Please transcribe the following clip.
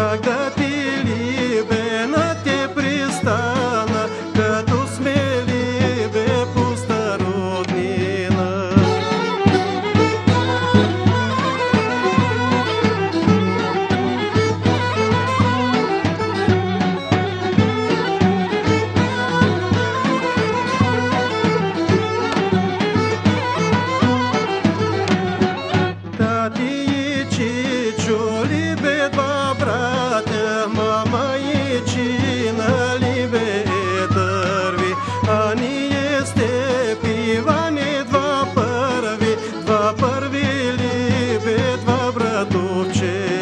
Когда ты либе на те пристана, като сме либе пуста роднина. Тати и чичо либе два братя, мама и чина либе търви, а ние сте пиване два първи либе два братовче.